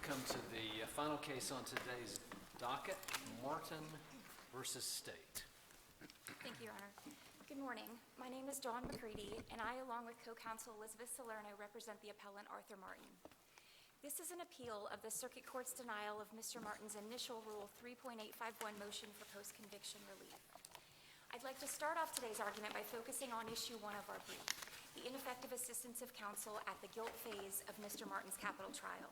come to the final case on today's docket, Martin versus State. Thank you, Your Honor. Good morning. My name is Dawn McCready, and I, along with co-counsel Elizabeth Salerno, represent the appellant Arthur Martin. This is an appeal of the Circuit Court's denial of Mr. Martin's initial Rule 3.851 motion for post-conviction relief. I'd like to start off today's argument by focusing on Issue 1 of our brief, the ineffective assistance of counsel at the guilt phase of Mr. Martin's capital trial.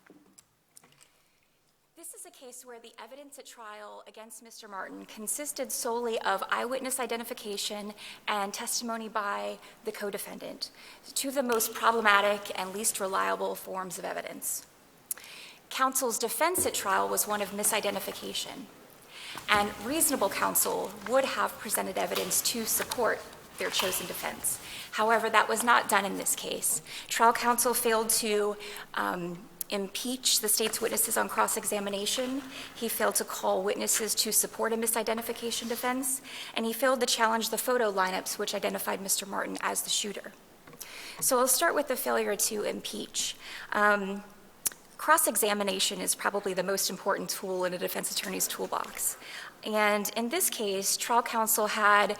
This is a case where the evidence at trial against Mr. Martin consisted solely of eyewitness identification and testimony by the co-defendant, two of the most problematic and least reliable forms of evidence. Counsel's defense at trial was one of misidentification, and reasonable counsel would have presented evidence to support their chosen defense. However, that was not done in this case. Trial counsel failed to impeach the state's witnesses on cross-examination. He failed to call witnesses to support a misidentification defense, and he failed to challenge the photo lineups which identified Mr. Martin as the shooter. So I'll start with the failure to impeach. Cross-examination is probably the most important tool in a defense attorney's toolbox. And in this case, trial counsel had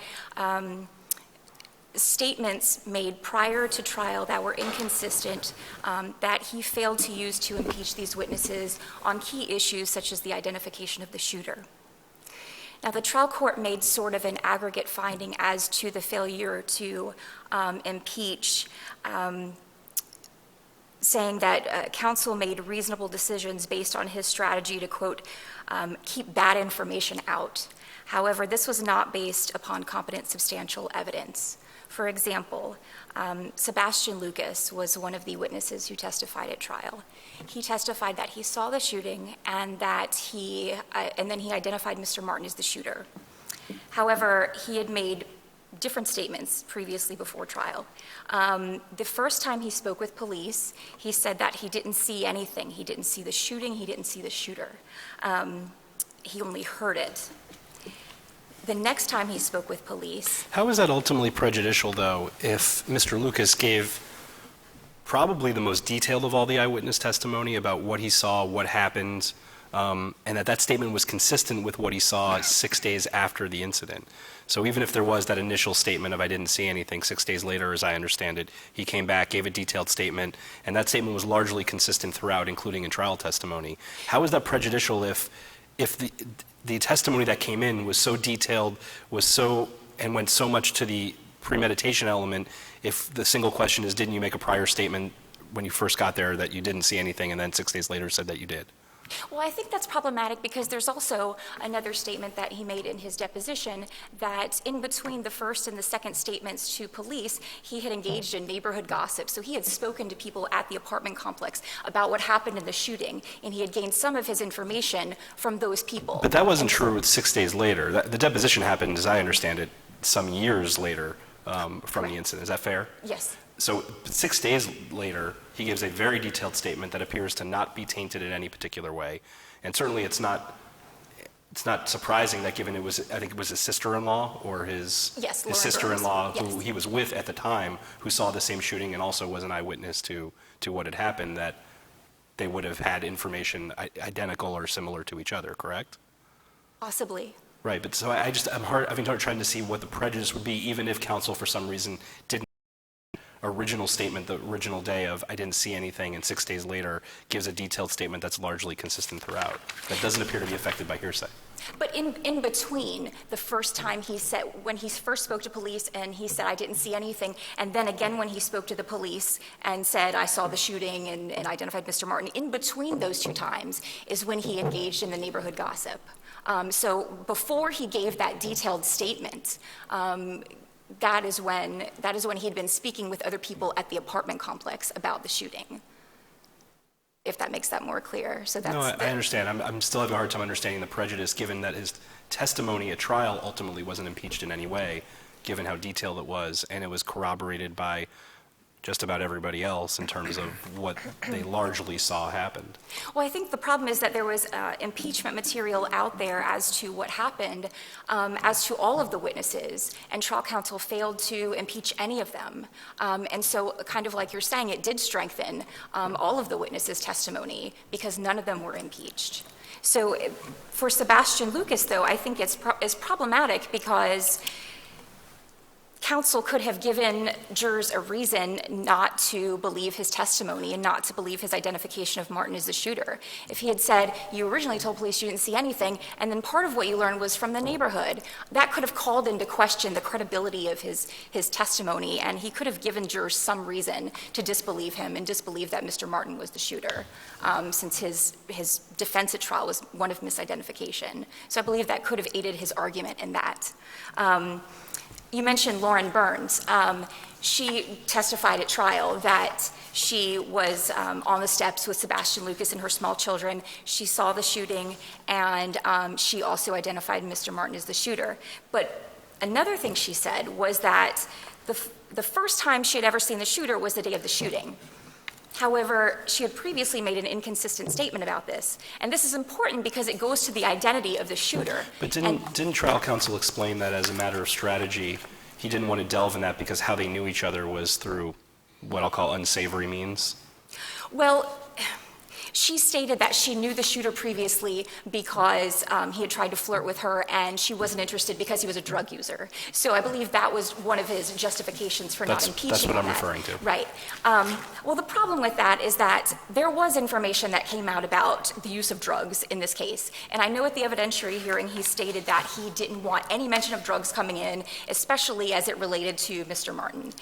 statements made prior to trial that were inconsistent that he failed to use to impeach these witnesses on key issues such as the identification of the shooter. Now, the trial court made sort of an aggregate finding as to the failure to impeach, saying that counsel made reasonable decisions based on his strategy to, quote, keep bad information out. However, this was not based upon competent substantial evidence. For example, Sebastian Lucas was one of the witnesses who testified at trial. He testified that he saw the shooting and that and then he identified Mr. Martin as the shooter. However, he had made different statements previously before trial. The first time he spoke with police, he said that he didn't see anything. He didn't see the shooting, he didn't see the shooter. He only heard it. The next time he spoke with police. How is that ultimately prejudicial, though, if Mr. Lucas gave probably the most detailed of all the eyewitness testimony about what he saw, what happened, and that statement was consistent with what he saw 6 days after the incident? So even if there was that initial statement of I didn't see anything, 6 days later, as I understand it, he came back, gave a detailed statement, and that statement was largely consistent throughout, including in trial testimony. How is that prejudicial if the testimony that came in was so detailed, and went so much to the premeditation element, if the single question is, didn't you make a prior statement when you first got there that you didn't see anything, and then 6 days later said that you did? Well, I think that's problematic because there's also another statement that he made in his deposition that in between the first and the second statements to police, he had engaged in neighborhood gossip. So he had spoken to people at the apartment complex about what happened in the shooting, and he had gained some of his information from those people. But that wasn't true 6 days later. The deposition happened, as I understand it, some years later from the incident. Is that fair? Yes. So 6 days later, he gives a very detailed statement that appears to not be tainted in any particular way. And certainly it's not surprising that given I think it was his sister-in-law or his sister-in-law who he was with at the time, who saw the same shooting and also was an eyewitness to what had happened, that they would have had information identical or similar to each other, correct? Possibly. Right, but so I'm having hard trying to see what the prejudice would be, even if counsel for some reason didn't original statement the original day of I didn't see anything, and 6 days later gives a detailed statement that's largely consistent throughout. That doesn't appear to be affected by hearsay. But in between the first time he said, when he first spoke to police and he said I didn't see anything, and then again when he spoke to the police and said I saw the shooting and identified Mr. Martin, in between those two times is when he engaged in the neighborhood gossip. So before he gave that detailed statement, that is when he had been speaking with other people at the apartment complex about the shooting, if that makes that more clear. So that's I understand. I'm still having a hard time understanding the prejudice, given that his testimony at trial ultimately wasn't impeached in any way, given how detailed it was, and it was corroborated by just about everybody else in terms of what they largely saw happened. Well, I think the problem is that there was impeachment material out there as to what happened, as to all of the witnesses, and trial counsel failed to impeach any of them. And so, kind of like you're saying, it did strengthen all of the witnesses' testimony because none of them were impeached. So for Sebastian Lucas, though, I think it's problematic because counsel could have given jurors a reason not to believe his testimony and not to believe his identification of Martin as the shooter. If he had said, you originally told police you didn't see anything, and then part of what you learned was from the neighborhood, that could have called into question the credibility of his testimony, and he could have given jurors some reason to disbelieve him and disbelieve that Mr. Martin was the shooter, since his defense at trial was one of misidentification. So I believe that could have aided his argument in that. You mentioned Lauren Burns. She testified at trial that she was on the steps with Sebastian Lucas and her small children. She saw the shooting, and she also identified Mr. Martin as the shooter. But another thing she said was that the first time she had ever seen the shooter was the day of the shooting. However, she had previously made an inconsistent statement about this. And this is important because it goes to the identity of the shooter. But didn't trial counsel explain that as a matter of strategy, he didn't want to delve in that because how they knew each other was through what I'll call unsavory means? Well, she stated that she knew the shooter previously because he had tried to flirt with her, and she wasn't interested because he was a drug user. So I believe that was one of his justifications for not impeaching him. That's what I'm referring to. Right. Well, the problem with that is that there was information that came out about the use of drugs in this case. And I know at the evidentiary hearing he stated that he didn't want any mention of drugs coming in, especially as it related to Mr. Martin.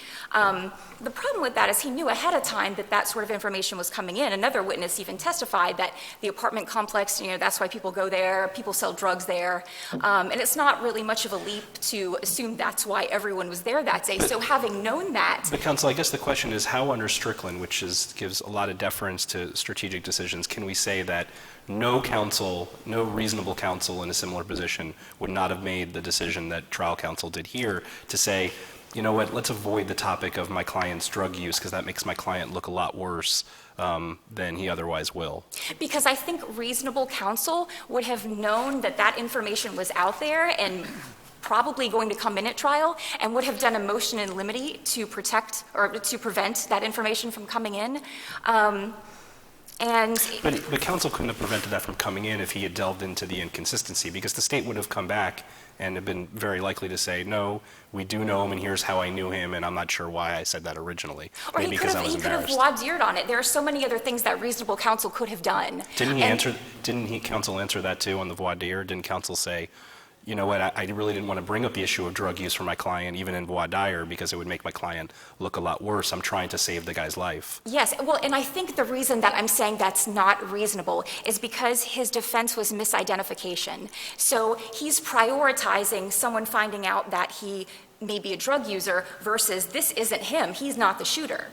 The problem with that is he knew ahead of time that that sort of information was coming in. Another witness even testified that the apartment complex, that's why people go there, people sell drugs there. And it's not really much of a leap to assume that's why everyone was there that day. So having known that. But counsel, I guess the question is how under Strickland, which gives a lot of deference to strategic decisions, can we say that no reasonable counsel in a similar position would not have made the decision that trial counsel did here to say, you know what, let's avoid the topic of my client's drug use because that makes my client look a lot worse than he otherwise will? Because I think reasonable counsel would have known that that information was out there and probably going to come in at trial and would have done a motion in limine to protect or to prevent that information from coming in. But counsel couldn't have prevented that from coming in if he had delved into the inconsistency, because the state would have come back and have been very likely to say, no, we do know him and here's how I knew him and I'm not sure why I said that originally. Or Maybe because I was embarrassed. He could have voir-dired on it. There are so many other things that reasonable counsel could have done. Didn't counsel answer that too on the voir dire? Didn't counsel say, you know what, I really didn't want to bring up the issue of drug use for my client, even in voir dire, because it would make my client look a lot worse. I'm trying to save the guy's life. Yes, well, and I think the reason that I'm saying that's not reasonable is because his defense was misidentification. So he's prioritizing someone finding out that he may be a drug user versus this isn't him, he's not the shooter.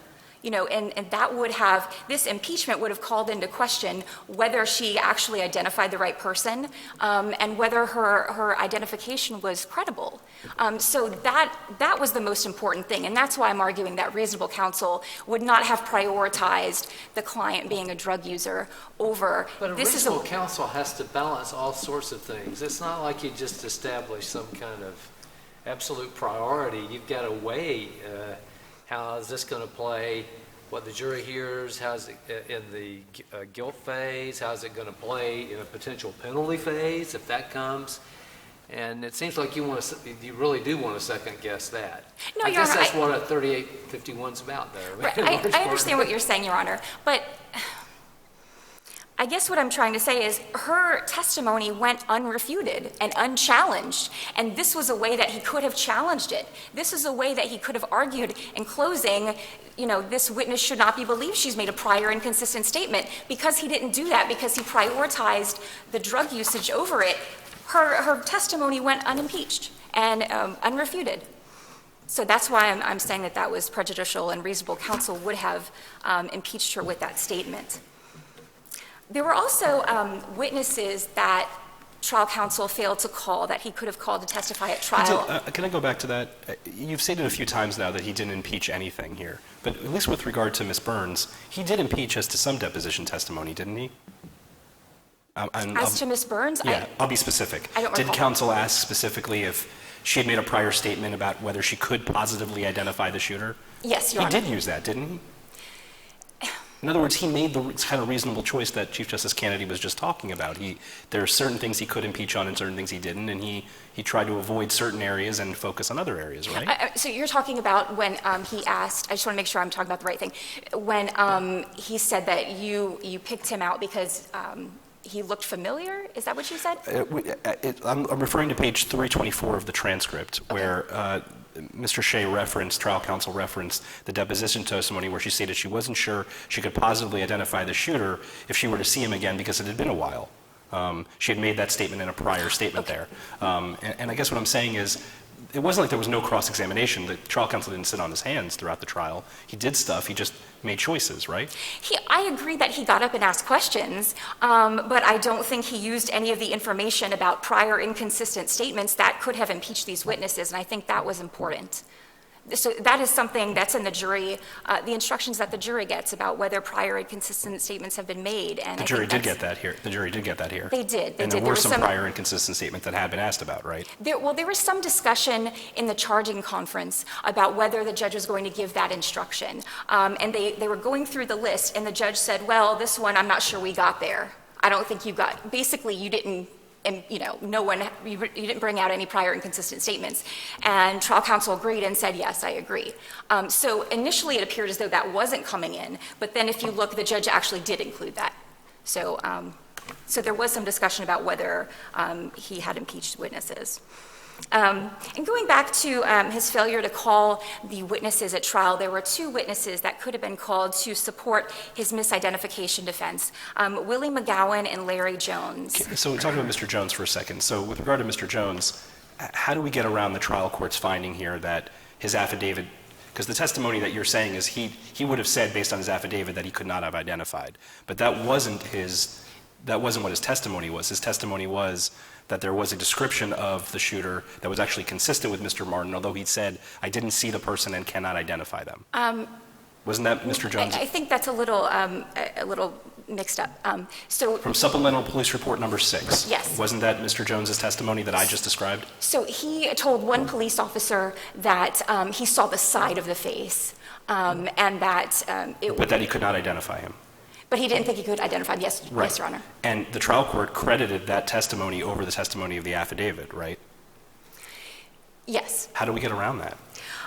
And that would have, this impeachment would have called into question whether she actually identified the right person and whether her identification was credible. So that was the most important thing, and that's why I'm arguing that reasonable counsel would not have prioritized the client being a drug user over. But a reasonable counsel has to balance all sorts of things. It's not like you just establish some kind of absolute priority. You've got to weigh how is this going to play, what the jury hears, how's it in the guilt phase, how's it going to play in a potential penalty phase if that comes. And it seems like you really do want to second guess that. No, I Your guess Honor, that's what 3851's about there. Right, I understand what you're saying, Your Honor, but I guess what I'm trying to say is her testimony went unrefuted and unchallenged, and this was a way that he could have challenged it. This is a way that he could have argued in closing, this witness should not be believed. She's made a prior inconsistent statement. Because he didn't do that, because he prioritized the drug usage over it, her testimony went unimpeached and unrefuted. So that's why I'm saying that was prejudicial, and reasonable counsel would have impeached her with that statement. There were also witnesses that trial counsel failed to call that he could have called to testify at trial. Can I go back to that? You've stated a few times now that he didn't impeach anything here, but at least with regard to Ms. Burns, he did impeach as to some deposition testimony, didn't he? As to Ms. Burns? Yeah, I'll be specific. I don't Did recall. counsel ask specifically if she had made a prior statement about whether she could positively identify the shooter? Yes, Your Honor. He did use that, didn't he? In other words, he made the kind of reasonable choice that Chief Justice Kennedy was just talking about. There are certain things he could impeach on and certain things he didn't, and he tried to avoid certain areas and focus on other areas, right? So you're talking about when he asked, I just want to make sure I'm talking about the right thing, when he said that you picked him out because he looked familiar? Is that what you said? I'm referring to page 324 of the transcript, where Mr. Shea referenced, trial counsel referenced the deposition testimony where she stated she wasn't sure she could positively identify the shooter if she were to see him again because it had been a while. She had made that statement in a prior statement there. And I guess what I'm saying is, it wasn't like there was no cross-examination. The trial counsel didn't sit on his hands throughout the trial. He did stuff, he just made choices, right? I agree that he got up and asked questions, but I don't think he used any of the information about prior inconsistent statements that could have impeached these witnesses, and I think that was important. So that is something that's in the jury, the instructions that the jury gets about whether prior inconsistent statements have been made. And The jury did get that here. The jury did get that here. They did. And there were some prior inconsistent statements that had been asked about, right? There was some discussion in the charging conference about whether the judge was going to give that instruction. And they were going through the list, and the judge said, well, this one, I'm not sure we got there. I don't think you got, basically, you didn't, and you didn't bring out any prior inconsistent statements. And trial counsel agreed and said, yes, I agree. So initially it appeared as though that wasn't coming in, but then if you look, the judge actually did include that. So, so there was some discussion about whether he had impeached witnesses. And going back to his failure to call the witnesses at trial, there were two witnesses that could have been called to support his misidentification defense, Willie McGowan and Larry Jones. So we're talking about Mr. Jones for a second. So with regard to Mr. Jones, how do we get around the trial court's finding here that his affidavit, because the testimony that you're saying is he would have said based on his affidavit that he could not have identified, but that wasn't what his testimony was. His testimony was that there was a description of the shooter that was actually consistent with Mr. Martin, although he said, I didn't see the person and cannot identify them. Wasn't that Mr. Jones? I think that's a little mixed up. So from Supplemental Police Report number 6. Yes. Wasn't that Mr. Jones's testimony that I just described? So he told one police officer that he saw the side of the face, and that But that he could not identify him. But he didn't think he could identify him. Yes, Right. Yes, Your Honor. And the trial court credited that testimony over the testimony of the affidavit, right? Yes. How do we get around that?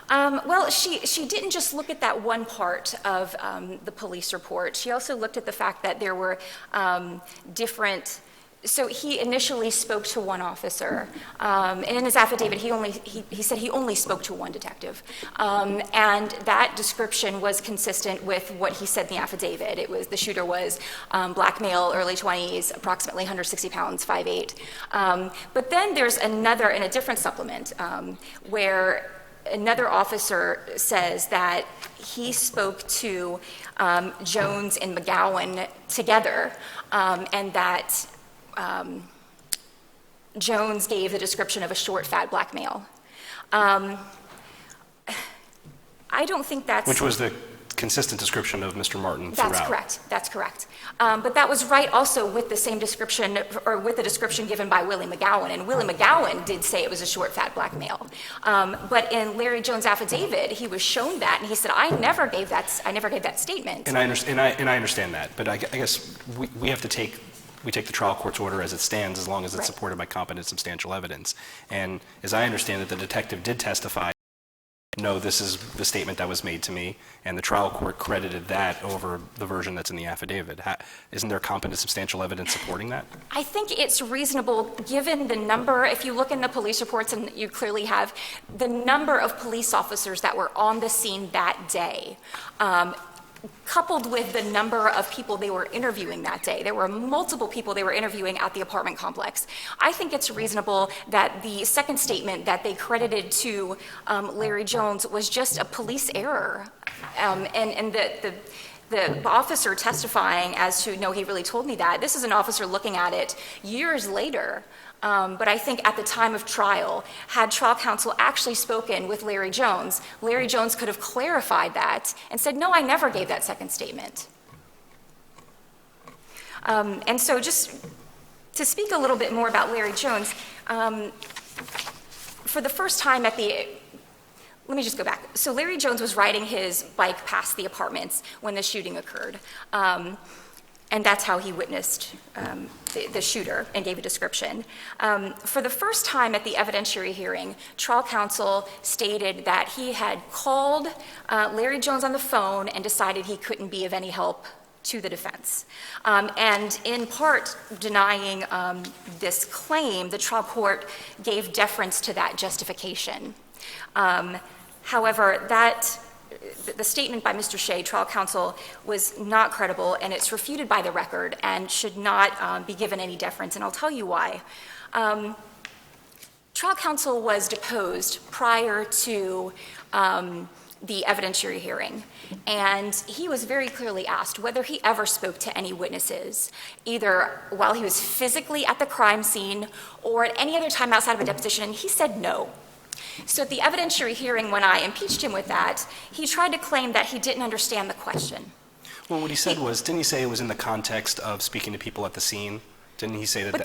Well, she didn't just look at that one part of the police report. She also looked at the fact that there were different. So he initially spoke to one officer, and in his affidavit, he said he only spoke to one detective, and that description was consistent with what he said in the affidavit. It was the shooter was black male, early 20s, approximately 160 pounds, 5'8". But then there's another in a different supplement where another officer says that he spoke to Jones and McGowan together, and that Jones gave the description of a short, fat black male. I don't think that's... Which was the consistent description of Mr. Martin throughout. That's correct. That's correct. But that was right also with the same description, or with the description given by Willie McGowan. And Willie McGowan did say it was a short, fat black male. But in Larry Jones' affidavit, he was shown that, and he said, I never gave that statement. And I understand that. But I guess we have to take the trial court's order as it stands, as long as it's Right. supported by competent, substantial evidence. And as I understand it, the detective did testify, no, this is the statement that was made to me, and the trial court credited that over the version that's in the affidavit. Isn't there competent, substantial evidence supporting that? I think it's reasonable, given the number, if you look in the police reports, and you clearly have, the number of police officers that were on the scene that day, coupled with the number of people they were interviewing that day. There were multiple people they were interviewing at the apartment complex. I think it's reasonable that the second statement that they credited to Larry Jones was just a police error. And the officer testifying as to, no, he really told me that. This is an officer looking at it years later. But I think at the time of trial, had trial counsel actually spoken with Larry Jones could have clarified that and said, no, I never gave that second statement. And so just to speak a little bit more about Larry Jones, for the first time let me just go back. So Larry Jones was riding his bike past the apartments when the shooting occurred. And that's how he witnessed the shooter and gave a description. For the first time at the evidentiary hearing, trial counsel stated that he had called Larry Jones on the phone and decided he couldn't be of any help to the defense. And in part denying this claim, the trial court gave deference to that justification. However, the statement by Mr. Shea, trial counsel, was not credible, and it's refuted by the record and should not be given any deference, and I'll tell you why. Trial counsel was deposed prior to the evidentiary hearing, and he was very clearly asked whether he ever spoke to any witnesses, either while he was physically at the crime scene or at any other time outside of a deposition, and he said no. So at the evidentiary hearing, when I impeached him with that, he tried to claim that he didn't understand the question. Well, what he said was, didn't he say it was in the context of speaking to people at the scene? Didn't he say that? But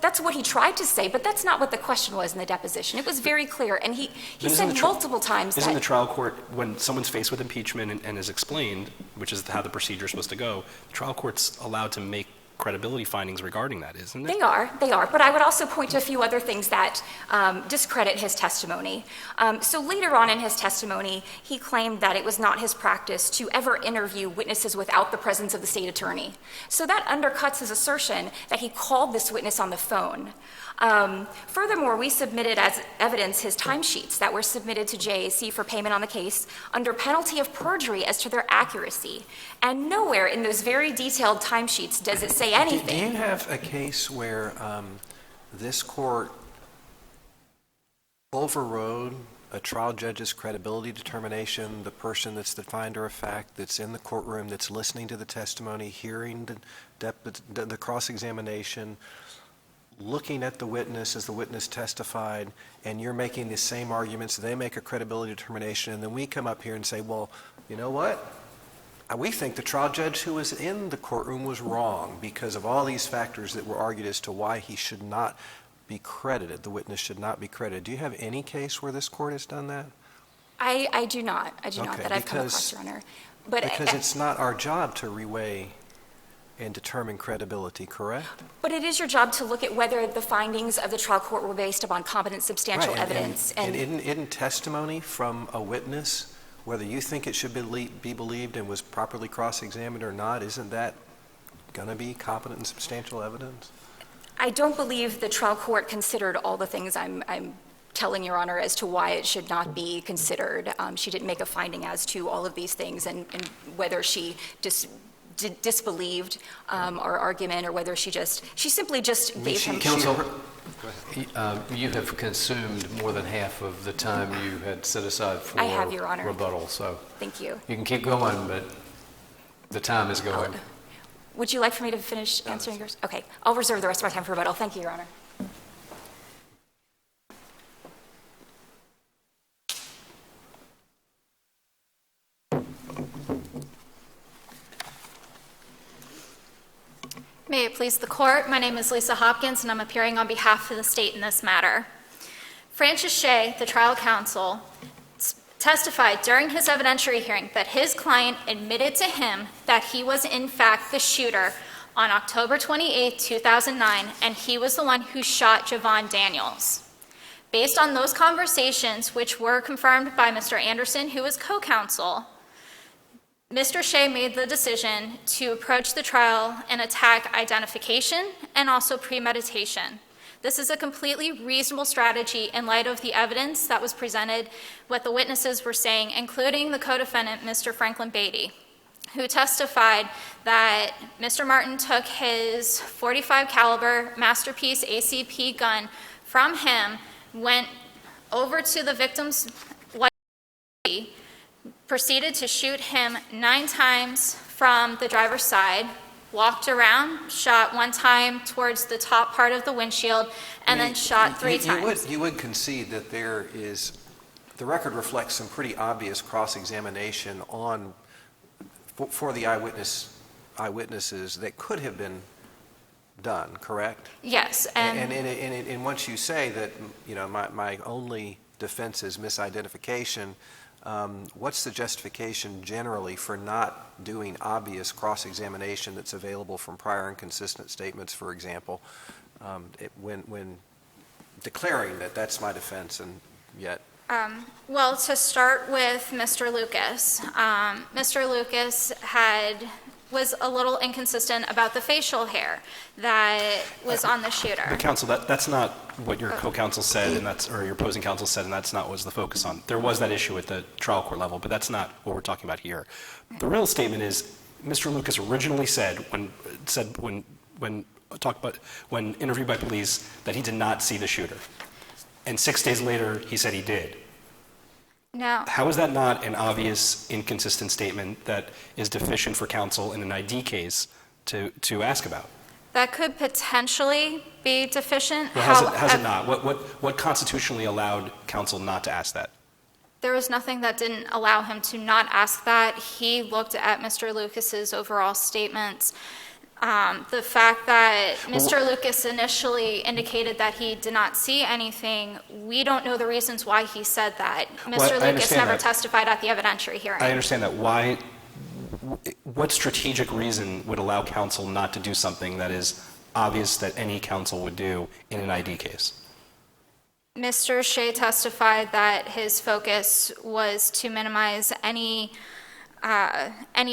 that's what he tried to say, but that's not what the question was in the deposition. It was very clear, and he said multiple times that— Isn't the trial court, when someone's faced with impeachment and is explained, which is how the procedure is supposed to go, the trial court's allowed to make credibility findings regarding that, isn't it? They are. But I would also point to a few other things that discredit his testimony. So later on in his testimony, he claimed that it was not his practice to ever interview witnesses without the presence of the state attorney. So that undercuts his assertion that he called this witness on the phone. Furthermore, we submitted as evidence his timesheets that were submitted to JAC for payment on the case under penalty of perjury as to their accuracy. And nowhere in those very detailed timesheets does it say anything. Do you have a case where this court overrode a trial judge's credibility determination, the person that's the finder of fact, that's in the courtroom, that's listening to the testimony, hearing the cross-examination, looking at the witness as the witness testified, and you're making the same arguments, they make a credibility determination, and then we come up here and say, well, you know what? We think the trial judge who was in the courtroom was wrong because of all these factors that were argued as to why he should not be credited, the witness should not be credited. Do you have any case where this court has done that? I do not. I do not that I've come across, Your Honor. But because it's not our job to reweigh and determine credibility, correct? But it is your job to look at whether the findings of the trial court were based upon competent, substantial evidence. And isn't testimony from a witness, whether you think it should be believed and was properly cross-examined or not, isn't that going to be competent and substantial evidence? I don't believe the trial court considered all the things I'm telling Your Honor as to why it should not be considered. She didn't make a finding as to all of these things and whether she disbelieved our argument or whether she simply just gave him— Counsel, you have consumed more than half of the time you had set aside for— I have, Your Honor. —rebuttal, so— Thank you. You can keep going, but the time is going. Would you like for me to finish answering yours? Okay, I'll reserve the rest of my time for rebuttal. Thank you, Your Honor. May it please the court, my name is Lisa Hopkins and I'm appearing on behalf of the state in this matter. Francis Shea, the trial counsel, testified during his evidentiary hearing that his client admitted to him that he was in fact the shooter on October 28, 2009, and he was the one who shot Javon Daniels. Based on those conversations, which were confirmed by Mr. Anderson, who was co-counsel, Mr. Shea made the decision to approach the trial and attack identification and also premeditation. This is a completely reasonable strategy in light of the evidence that was presented, what the witnesses were saying, including the co-defendant, Mr. Franklin Beatty, who testified that Mr. Martin took his .45 caliber Masterpiece ACP gun from him, went over to the victim's wife, proceeded to shoot him 9 times from the driver's side, walked around, shot one time towards the top part of the windshield, and then shot three times. You would concede that the record reflects some pretty obvious cross-examination for the eyewitnesses that could have been done, correct? Yes. And once you say that, my only defense is misidentification, what's the justification generally for not doing obvious cross-examination that's available from prior inconsistent statements, for example, when declaring that that's my defense and yet? Well, to start with Mr. Lucas, Mr. Lucas was a little inconsistent about the facial hair that was on the shooter. But counsel, that's not what your co-counsel said, or your opposing counsel said, and that's not what was the focus on. There was that issue at the trial court level, but that's not what we're talking about here. The real statement is Mr. Lucas originally said when interviewed by police that he did not see the shooter, and 6 days later he said he did. No. How is that not an obvious inconsistent statement that is deficient for counsel in an ID case to ask about? That could potentially be deficient. Well, how's it not? What constitutionally allowed counsel not to ask that? There was nothing that didn't allow him to not ask that. He looked at Mr. Lucas's overall statements. The fact that Mr. Lucas initially indicated that he did not see anything, we don't know the reasons why he said that. Mr. Lucas never testified at the evidentiary hearing. I understand that. What strategic reason would allow counsel not to do something that is obvious that any counsel would do in an ID case? Mr. Shea testified that his focus was to minimize any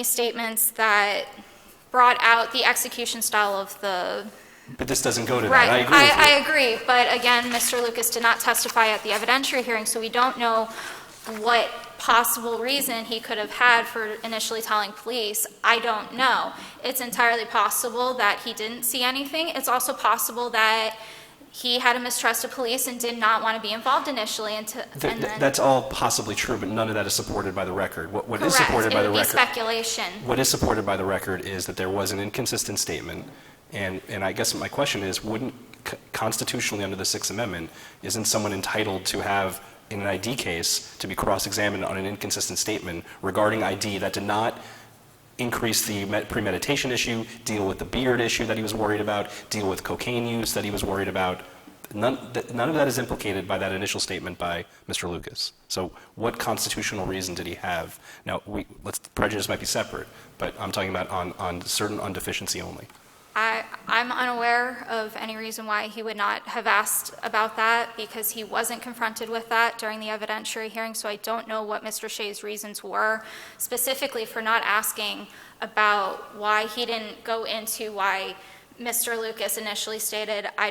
statements that brought out the execution style of the... But this doesn't go to right. that. I agree. But again, Mr. Lucas did not testify at the evidentiary hearing, so we don't know what possible reason he could have had for initially telling police. I don't know. It's entirely possible that he didn't see anything. It's also possible that he had a mistrust of police and did not want to be involved initially. That's all possibly true, but none of that is supported by the record. What is Correct. supported by the It would record? be speculation. What is supported by the record is that there was an inconsistent statement, and I guess my question is, wouldn't constitutionally under the Sixth Amendment, isn't someone entitled to have in an ID case to be cross-examined on an inconsistent statement regarding ID that did not increase the premeditation issue, deal with the beard issue that he was worried about, deal with cocaine use that he was worried about? None of that is implicated by that initial statement by Mr. Lucas. So what constitutional reason did he have? Now, prejudice might be separate, but I'm talking about on deficiency only. I'm unaware of any reason why he would not have asked about that, because he wasn't confronted with that during the evidentiary hearing, so I don't know what Mr. Shea's reasons were specifically for not asking about why he didn't go into why Mr. Lucas initially stated, I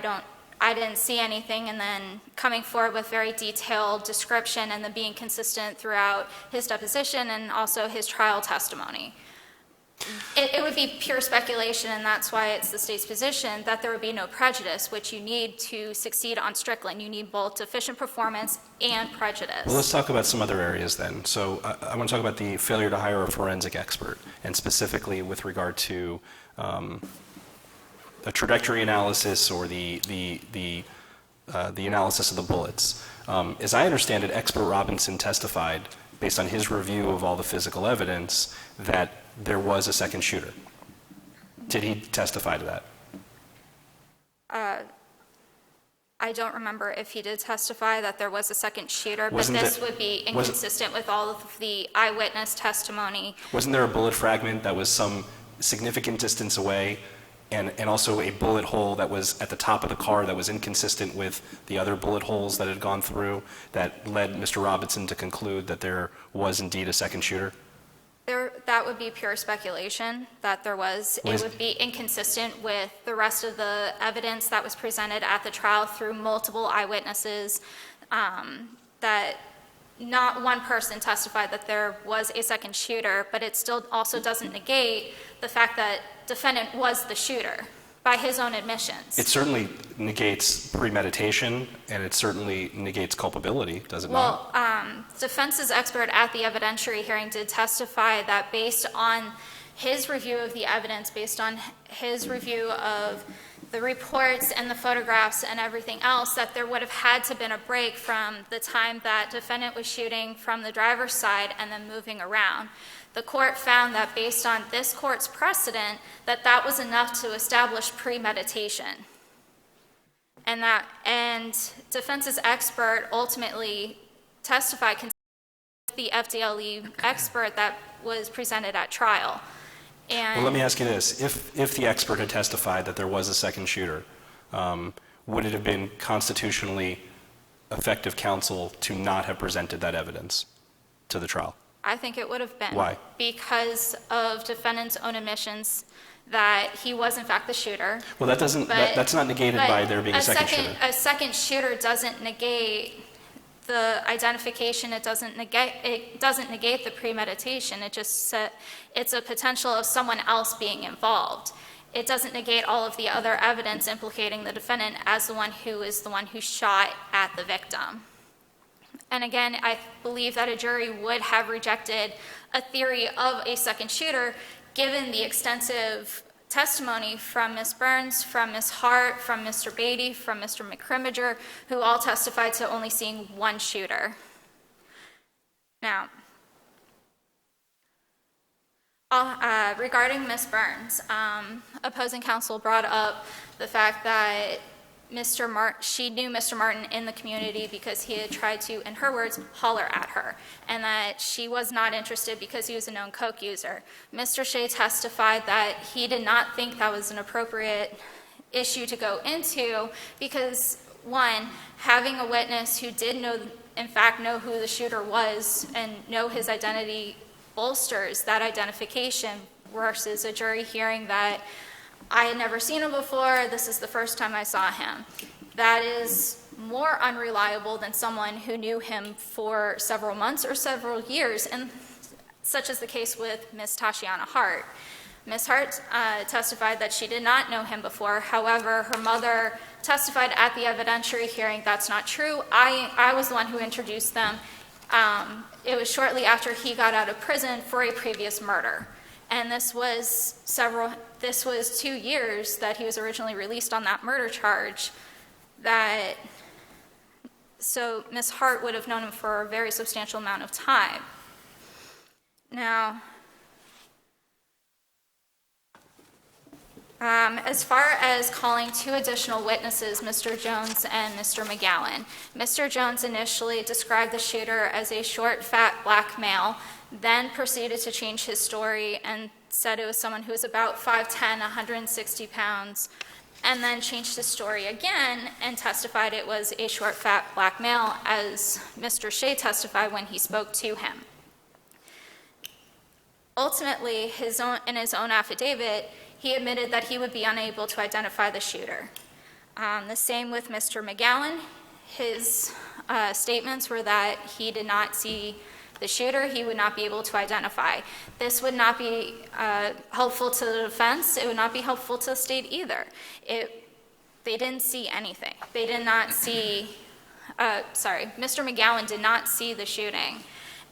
didn't see anything, and then coming forward with very detailed description and then being consistent throughout his deposition and also his trial testimony. It would be pure speculation, and that's why it's the state's position that there would be no prejudice, which you need to succeed on Strickland. You need both deficient performance and prejudice. Well, let's talk about some other areas then. So I want to talk about the failure to hire a forensic expert, and specifically with regard to a trajectory analysis or the analysis of the bullets. As I understand it, expert Robinson testified, based on his review of all the physical evidence, that there was a second shooter. Did he testify to that? I don't remember if he did testify that there was a second shooter, but this would be inconsistent with all of the eyewitness testimony. Wasn't there a bullet fragment that was some significant distance away, and also a bullet hole that was at the top of the car that was inconsistent with the other bullet holes that had gone through, that led Mr. Robinson to conclude that there was indeed a second shooter? That would be pure speculation, that there was. It would be inconsistent with the rest of the evidence that was presented at the trial through multiple eyewitnesses, that not one person testified that there was a second shooter, but it still also doesn't negate the fact that defendant was the shooter by his own admissions. It certainly negates premeditation, and it certainly negates culpability, does it not? Well, defense's expert at the evidentiary hearing did testify that based on his review of the evidence, based on his review of the reports and the photographs and everything else, that there would have had to been a break from the time that defendant was shooting from the driver's side and then moving around. The court found that based on this court's precedent, that was enough to establish premeditation. And defense's expert ultimately testified, the FDLE expert that was presented at trial. And Well, let me ask you this. If the expert had testified that there was a second shooter, would it have been constitutionally effective counsel to not have presented that evidence to the trial? I think it would have been. Why? Because of defendant's own admissions that he was in fact the shooter. Well, that's not negated by there being a second shooter. A second shooter doesn't negate the identification. It doesn't negate the premeditation. It just it's a potential of someone else being involved. It doesn't negate all of the other evidence implicating the defendant as the one who shot at the victim. And again, I believe that a jury would have rejected a theory of a second shooter given the extensive testimony from Ms. Burns, from Ms. Hart, from Mr. Beatty, from Mr. McCrimmager, who all testified to only seeing one shooter. Now, regarding Ms. Burns, opposing counsel brought up the fact that she knew Mr. Martin in the community because he had tried to, in her words, holler at her, and that she was not interested because he was a known coke user. Mr. Shea testified that he did not think that was an appropriate issue to go into because, one, having a witness who did in fact know who the shooter was and know his identity bolsters that identification versus a jury hearing that I had never seen him before, this is the first time I saw him. That is more unreliable than someone who knew him for several months or several years, and such is the case with Ms. Tashiana Hart. Ms. Hart testified that she did not know him before. However, her mother testified at the evidentiary hearing that's not true. I was the one who introduced them. It was shortly after he got out of prison for a previous murder. And this was 2 years that he was originally released on that murder charge. So Ms. Hart would have known him for a very substantial amount of time. Now, as far as calling 2 additional witnesses, Mr. Jones and Mr. McGowan, Mr. Jones initially described the shooter as a short, fat black male, then proceeded to change his story and said it was someone who was about 5'10", 160 pounds, and then changed his story again and testified it was a short, fat black male, as Mr. Shea testified when he spoke to him. Ultimately, in his own affidavit, he admitted that he would be unable to identify the shooter. The same with Mr. McGowan. His statements were that he did not see the shooter, he would not be able to identify. This would not be helpful to the defense. It would not be helpful to the state either. They didn't see anything. They did not see, Mr. McGowan did not see the shooting.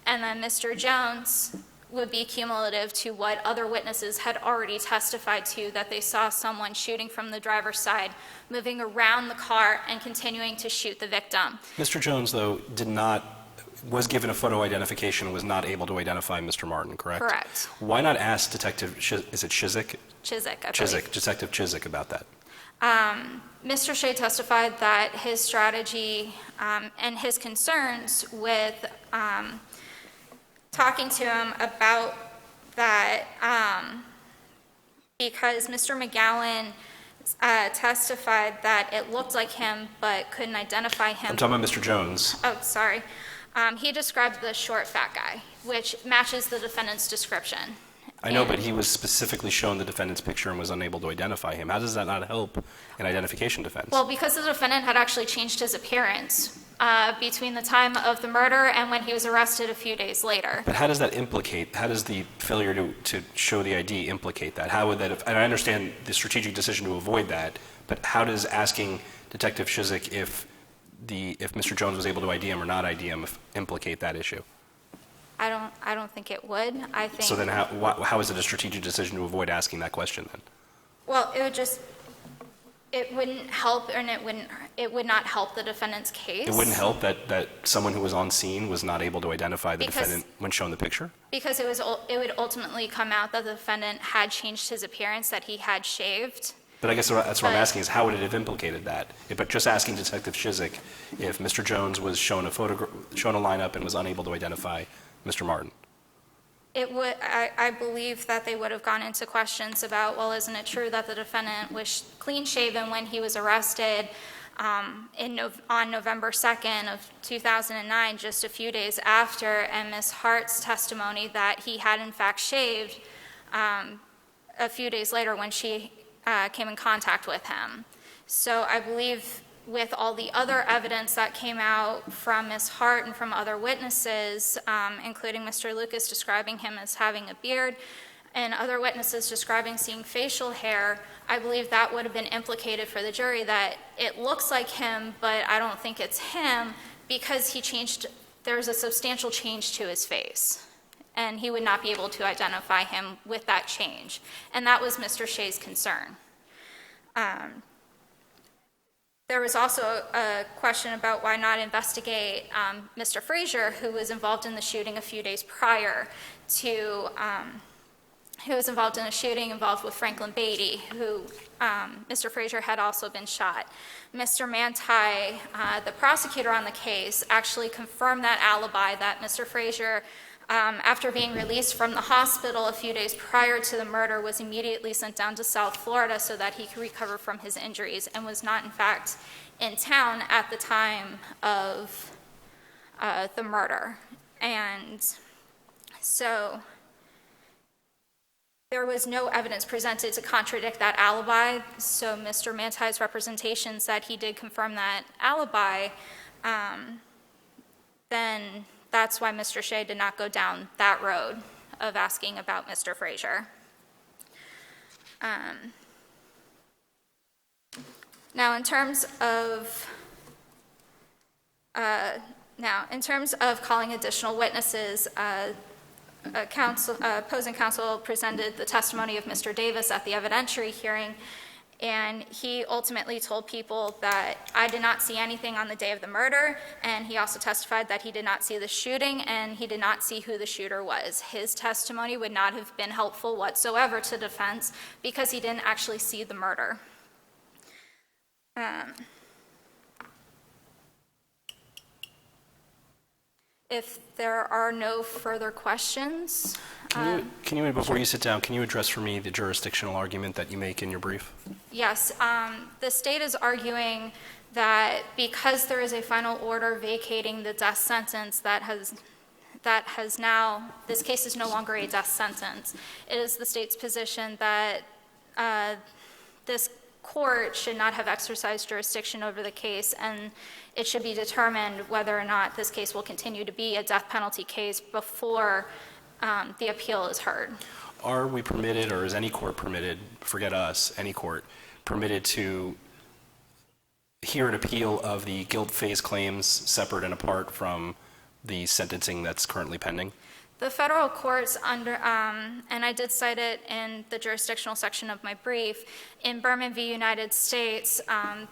And then Mr. Jones would be cumulative to what other witnesses had already testified to, that they saw someone shooting from the driver's side, moving around the car and continuing to shoot the victim. Mr. Jones, though, was given a photo identification and was not able to identify Mr. Martin, correct? Correct. Why not ask Detective, is it Chizik? Chizik, I believe. Detective Chizik about that? Mr. Shea testified that his strategy and his concerns with talking to him about that, because Mr. McGowan testified that it looked like him but couldn't identify him. I'm talking about Mr. Jones. Oh, sorry. He described the short, fat guy, which matches the defendant's description. I know, but he was specifically shown the defendant's picture and was unable to identify him. How does that not help an identification defense? Well, because the defendant had actually changed his appearance between the time of the murder and when he was arrested a few days later. But how does that how does the failure to show the ID implicate that? How would that, and I understand the strategic decision to avoid that, but how does asking Detective Chizik if Mr. Jones was able to ID him or not ID him implicate that issue? I don't think it would. I think. So then how is it a strategic decision to avoid asking that question then? Well, it wouldn't help, and it would not help the defendant's case. It wouldn't help that someone who was on scene was not able to identify the Because- defendant when shown the picture? Because it would ultimately come out that the defendant had changed his appearance, that he had shaved. But I guess that's what I'm But- asking is how would it have implicated that? But just asking Detective Shizik if Mr. Jones was shown a lineup and was unable to identify Mr. Martin. It would, I believe that they would have gone into questions about, well, isn't it true that the defendant was clean shaven when he was arrested on November 2nd of 2009, just a few days after, and Ms. Hart's testimony that he had in fact shaved a few days later when she came in contact with him. So I believe with all the other evidence that came out from Ms. Hart and from other witnesses, including Mr. Lucas describing him as having a beard, and other witnesses describing seeing facial hair, I believe that would have been implicated for the jury that it looks like him, but I don't think it's him because there's a substantial change to his face. And he would not be able to identify him with that change. And that was Mr. Shea's concern. There was also a question about why not investigate Mr. Frazier, who was involved in the shooting a few days prior to, who was involved in a shooting involved with Franklin Beatty, who Mr. Frazier had also been shot. Mr. Manti, the prosecutor on the case, actually confirmed that alibi that Mr. Frazier, after being released from the hospital a few days prior to the murder, was immediately sent down to South Florida so that he could recover from his injuries and was not, in fact, in town at the time of the murder. And so there was no evidence presented to contradict that alibi, so Mr. Manti's representation said he did confirm that alibi, then that's why Mr. Shea did not go down that road of asking about Mr. Frazier. Now, in terms of calling additional witnesses, opposing counsel presented the testimony of Mr. Davis at the evidentiary hearing, and he ultimately told people that I did not see anything on the day of the murder, and he also testified that he did not see the shooting and he did not see who the shooter was. His testimony would not have been helpful whatsoever to defense because he didn't actually see the murder. If there are no further questions. Can you, before you sit down, can you address for me the jurisdictional argument that you make in your brief? Yes. The state is arguing that because there is a final order vacating the death sentence that has now, this case is no longer a death sentence. It is the state's position that this court should not have exercised jurisdiction over the case, and it should be determined whether or not this case will continue to be a death penalty case before the appeal is heard. Are we permitted, or is any court permitted, forget us, any court, permitted to hear an appeal of the guilt phase claims separate and apart from the sentencing that's currently pending? The federal courts under, and I did cite it in the jurisdictional section of my brief, in Berman v. United States,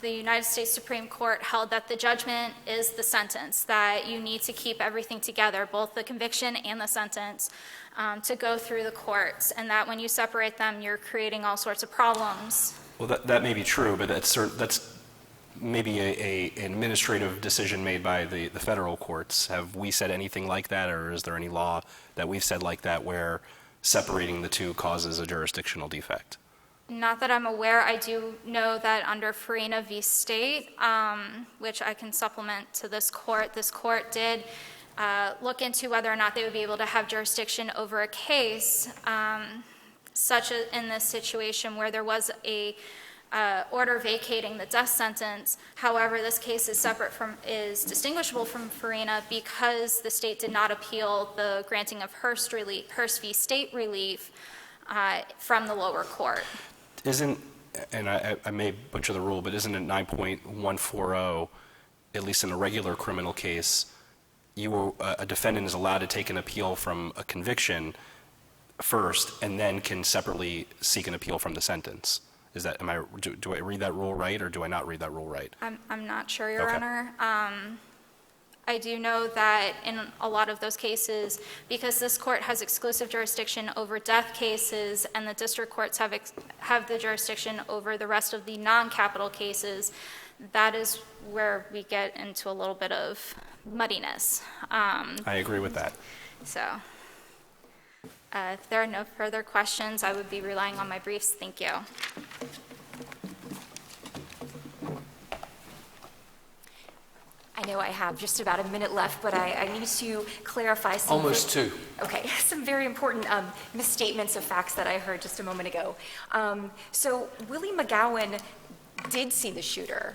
the United States Supreme Court held that the judgment is the sentence, that you need to keep everything together, both the conviction and the sentence, to go through the courts, and that when you separate them, you're creating all sorts of problems. Well, that may be true, but that's maybe an administrative decision made by the federal courts. Have we said anything like that, or is there any law that we've said like that where separating the two causes a jurisdictional defect? Not that I'm aware. I do know that under Farina v. State, which I can supplement to this court did look into whether or not they would be able to have jurisdiction over a case such as in this situation where there was a order vacating the death sentence. However, this case is distinguishable from Farina because the state did not appeal the granting of Hearst v. State relief from the lower court. Isn't, and I may butcher the rule, but isn't it 9.140, at least in a regular criminal case, a defendant is allowed to take an appeal from a conviction first and then can separately seek an appeal from the sentence. Is that, do I read that rule right, or do I not read that rule right? I'm not sure, Your Okay. Honor. I do know that in a lot of those cases, because this court has exclusive jurisdiction over death cases and the district courts have the jurisdiction over the rest of the non-capital cases, that is where we get into a little bit of muddiness. I agree with that. So if there are no further questions, I would be relying on my briefs. Thank you. I know I have just about a minute left, but I need to clarify some. Almost two. Okay, some very important misstatements of facts that I heard just a moment ago. So Willie McGowan did see the shooter.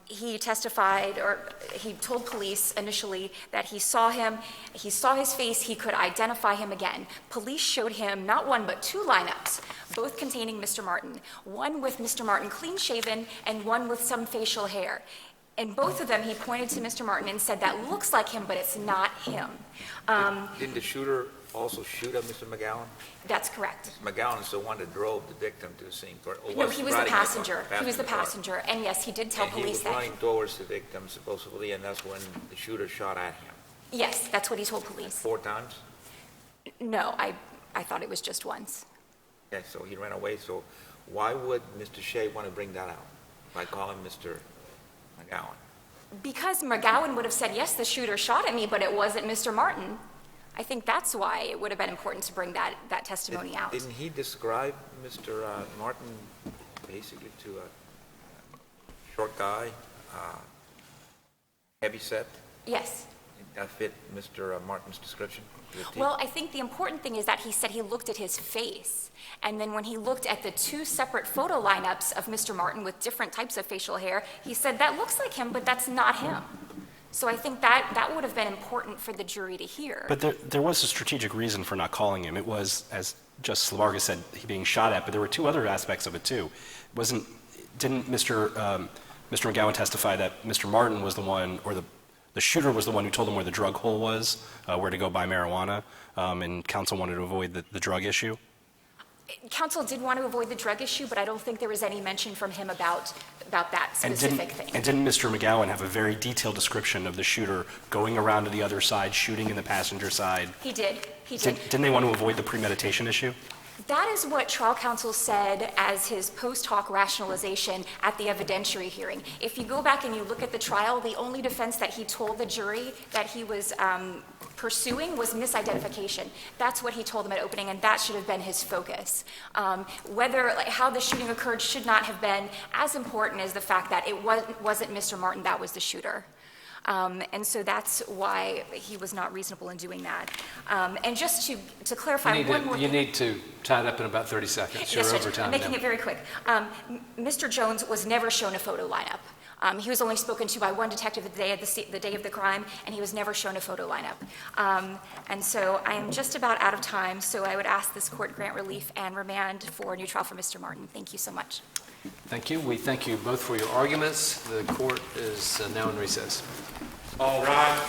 He testified, or he told police initially that he saw him, he saw his face, he could identify him again. Police showed him not one but two lineups, both containing Mr. Martin, one with Mr. Martin clean-shaven and one with some facial hair. In both of them, he pointed to Mr. Martin and said, "That looks like him, but it's not him." Didn't the shooter also shoot at Mr. McGowan? That's correct. Mr. McGowan is the one that drove the victim to the scene. No, he was the passenger. He was the passenger, and yes, he did tell police And he that. was running towards the victim supposedly, and that's when the shooter shot at him. Yes, that's what he told police. 4 times? No, I thought it was just once. Yeah, so he ran away. So why would Mr. Shea want to bring that out by calling Mr. McGowan? Because McGowan would have said, yes, the shooter shot at me, but it wasn't Mr. Martin. I think that's why it would have been important to bring that testimony out. Didn't he describe Mr. Martin basically to a short guy, heavy set? Yes. That fit Mr. Martin's description? Well, I think the important thing is that he said he looked at his face. And then when he looked at the two separate photo lineups of Mr. Martin with different types of facial hair, he said, that looks like him, but that's not him. So I think that would have been important for the jury to hear. But there was a strategic reason for not calling him. It was, as Justice Lavarga said, he being shot at, but there were two other aspects of it too. Didn't Mr. McGowan testify that Mr. Martin was the one, or the shooter was the one who told him where the drug hole was, where to go buy marijuana, and counsel wanted to avoid the drug issue? Counsel did want to avoid the drug issue, but I don't think there was any mention from him about that specific thing. And didn't Mr. McGowan have a very detailed description of the shooter going around to the other side, shooting in the passenger side? He did. He did. Didn't they want to avoid the premeditation issue? That is what trial counsel said as his post hoc rationalization at the evidentiary hearing. If you go back and you look at the trial, the only defense that he told the jury that he was pursuing was misidentification. That's what he told them at opening, and that should have been his focus. How the shooting occurred should not have been as important as the fact that it wasn't Mr. Martin that was the shooter. And so that's why he was not reasonable in doing that. And just to clarify one more thing. You need to tie it up in about 30 seconds. You're Yes, over Judge, time I'm making now. it very quick. Mr. Jones was never shown a photo lineup. He was only spoken to by one detective the day of the crime, and he was never shown a photo lineup. And so I am just about out of time, so I would ask this court grant relief and remand for a new trial for Mr. Martin. Thank you so much. Thank you. We thank you both for your arguments. The court is now in recess. All rise.